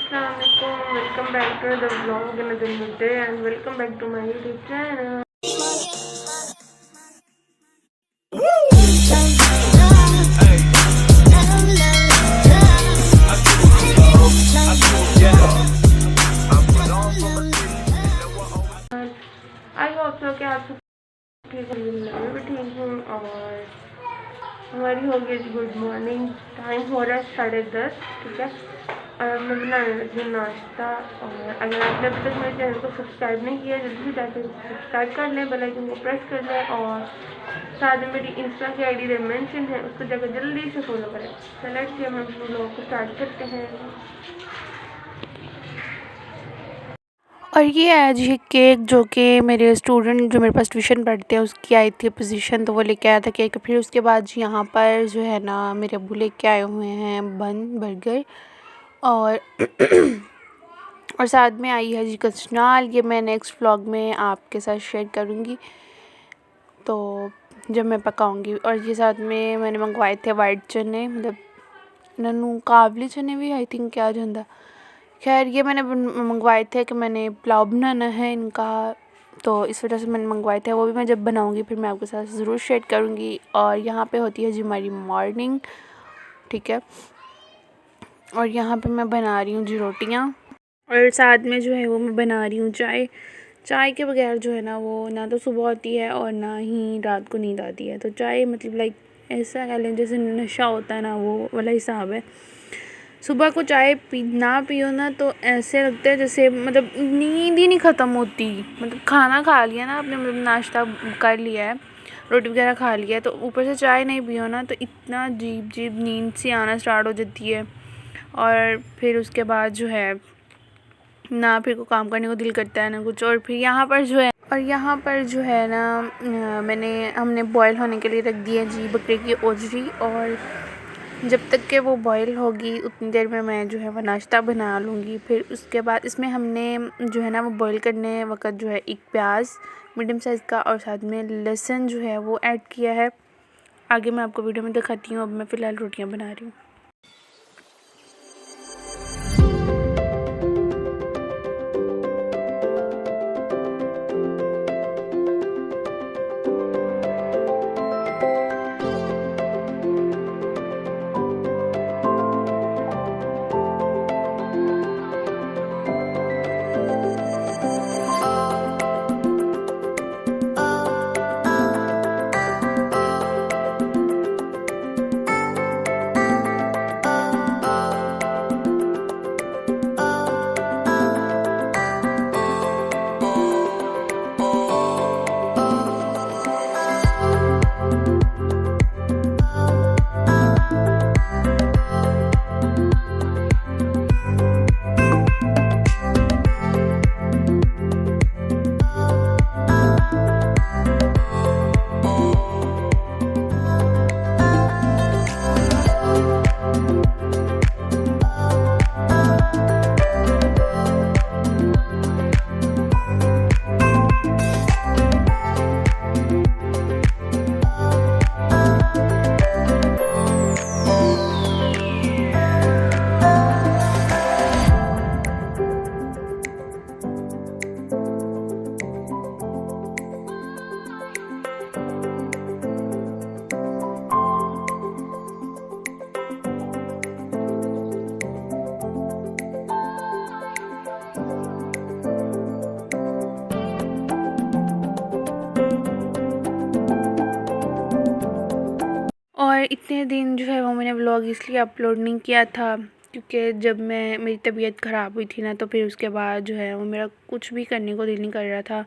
Assalamualaikum. Welcome back to the vlog another new day and welcome back to my YouTube channel. I hope so कि आप सब ठीक हैं, मैं भी ठीक हूँ और हमारी हो गई गुड मॉर्निंग। टाइम हो रहा है 10:30, ठीक है। और मैं बनाने लगी हूँ नाश्ता। और अगर आपने अभी तक मेरे चैनल को सब्सक्राइब नहीं किया जल्दी से जाकर सब्सक्राइब कर लें, बेल आइकन को प्रेस कर लें और साथ में मेरी इंस्टा की आईडी में मेंशन है, उसको जाकर जल्दी से फॉलो करें। तो लेट्स से हम अपने व्लॉग को स्टार्ट करते हैं। और ये है जी केक जो कि मेरे स्टूडेंट जो मेरे पास ट्यूशन पढ़ते हैं उसकी आई थी पोजीशन, तो वो लेके आया था केक। फिर उसके बाद जी यहाँ पर जो है ना मेरे अब्बू लेके आए हुए हैं बन बर्गर और और साथ में आई है जी कचनाल। ये मैं नेक्स्ट व्लॉग में आपके साथ शेयर करूँगी तो जब मैं पकाऊँगी। और ये साथ में मैंने मंगवाए थे वाइट चने, मतलब नन्नू काबली चने भी आई थिंक क्या जाता। खैर ये मैंने मंगवाए थे कि मैंने पुलाव बनाना है इनका, तो इस वजह से मैंने मंगवाए थे। वो भी मैं जब बनाऊंगी फिर मैं आपके साथ ज़रूर शेयर करूंगी। और यहाँ पे होती है जी हमारी मॉर्निंग, ठीक है। और यहाँ पे मैं बना रही हूँ जी रोटियाँ और साथ में जो है वो मैं बना रही हूँ चाय। चाय के बगैर जो है ना वो ना तो सुबह होती है और ना ही रात को नींद आती है। तो चाय मतलब लाइक ऐसा कह लें जैसे नशा होता है ना, वो वाला हिसाब है। सुबह को चाय ना पियो ना तो ऐसे लगता है जैसे मतलब नींद ही नहीं ख़त्म होती। मतलब खाना खा लिया ना आपने, मतलब नाश्ता कर लिया है, रोटी वगैरह खा लिया है, तो ऊपर से चाय नहीं पियो ना तो इतना अजीब अजीब नींद सी आना स्टार्ट हो जाती है। और फिर उसके बाद जो है ना फिर को काम करने को दिल करता है ना कुछ। और फिर यहाँ पर जो है ना हमने बॉयल होने के लिए रख दिया जी बकरे की ओजरी। और जब तक कि वो बॉयल होगी उतनी देर में मैं जो है वो नाश्ता बना लूँगी। फिर उसके बाद इसमें हमने जो है ना वो बॉयल करने वक्त जो है एक प्याज मीडियम साइज़ का और साथ में लहसुन जो है वो ऐड किया है। आगे मैं आपको वीडियो में दिखाती हूँ। अब मैं फ़िलहाल रोटियाँ बना रही हूँ। और इतने दिन जो है वो मैंने व्लॉग इसलिए अपलोड नहीं किया था क्योंकि जब मेरी तबीयत ख़राब हुई थी ना तो फिर उसके बाद जो है वो मेरा कुछ भी करने को दिल नहीं कर रहा था।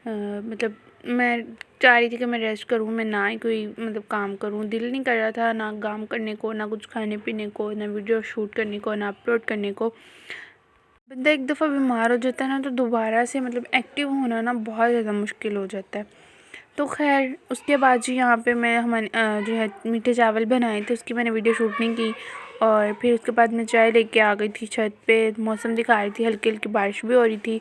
मतलब मैं चाह रही थी कि मैं रेस्ट करूँ, मैं ना ही कोई मतलब काम करूँ, दिल नहीं कर रहा था ना काम करने को, ना कुछ खाने पीने को, ना वीडियो शूट करने को, ना अपलोड करने को। बंदा एक दफ़ा बीमार हो जाता है ना तो दोबारा से मतलब एक्टिव होना ना बहुत ज़्यादा मुश्किल हो जाता है। तो खैर उसके बाद जी यहाँ पे मैं हमारे जो है मीठे चावल बनाए थे, उसकी मैंने वीडियो शूट नहीं की। और फिर उसके बाद मैं चाय लेके आ गई थी छत पे। मौसम दिखा रही थी, हल्की हल्की बारिश भी हो रही थी